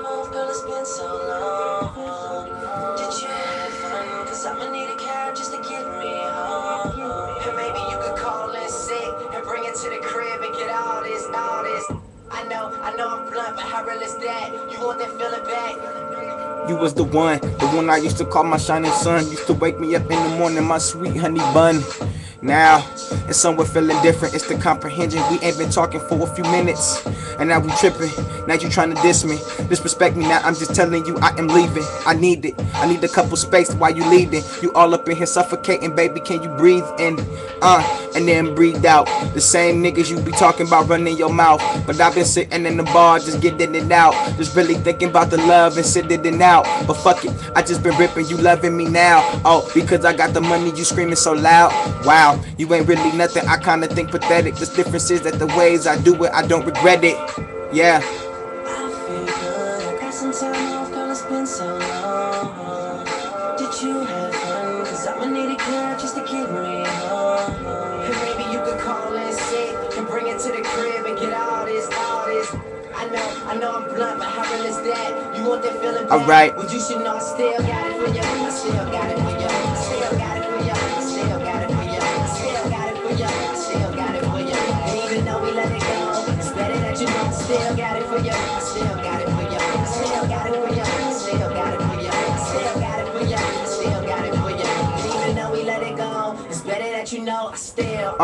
off, girl, it's been so long. Did you have fun? Cause I'ma need a cab just to get me home. And maybe you could call in sick and bring it to the crib and get all this, all this. I know I'm blunt, but how real is that? You want that feeling back? You was the one I used to call my shining sun. Used to wake me up in the morning, my sweet honey bun. Now, it's somewhere feeling different. It's the comprehension. We ain't been talking for a few minutes, and now we tripping. Now you trying to diss me, disrespect me. Now I'm just telling you I am leaving. I need it. I need a couple space while you leading. You all up in here suffocating, baby. Can you breathe in? And then breathe out. The same niggas you be talking about running your mouth, but I've been sitting in the bar just getting it out. Just really thinking about the love and sitting it out. But fuck it, I just been ripping. You loving me now? Oh, because I got the money. You screaming so loud. Wow, you ain't really nothing. I kinda think pathetic. The difference is that the ways I do it, I don't regret it. Yeah. I feel good. I got some time off, girl, it's been so long. Did you have fun? Cause I'ma need a cab just to get me home. And maybe you could call in sick and bring it to the crib and get all this, all this. I know I'm blunt, but how real is that? You want that feeling back? Alright. Well, you should know I still got it for you. I still got it for you. I still got it for you. I still got it for you. I still got it for you. I still got it for you. And even though we let it go, it's better that you know I still got it for you. I still got it for you. I still got it for you. I still got it for you. I still got it for you. I still got it for you. And even though we let it go, it's better that you know I still.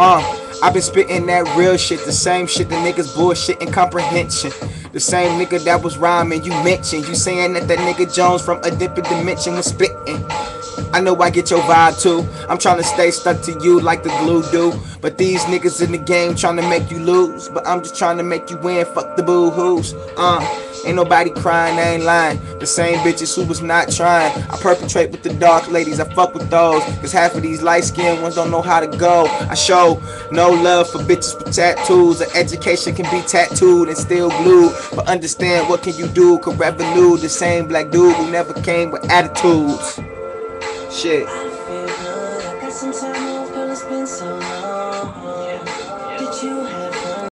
I've been spitting that real shit, the same shit the niggas bullshit and comprehension. The same nigga that was rhyming, you mentioned. You saying that nigga Jones from a different dimension was spitting. I know I get your vibe too. I'm trying to stay stuck to you like the glue do. But these niggas in the game trying to make you lose. But I'm just trying to make you win, fuck the boo-hoos. Ain't nobody crying, I ain't lying. The same bitches who was not trying. I perpetrate with the dark ladies, I fuck with those. Cause half of these light-skinned ones don't know how to go. I show no love for bitches with tattoos. An education can be tattooed and still glued. But understand, what can you do? Could revenue the same black dude who never came with attitudes. Shit. I feel good. I got some time off, girl, it's been so long. Did you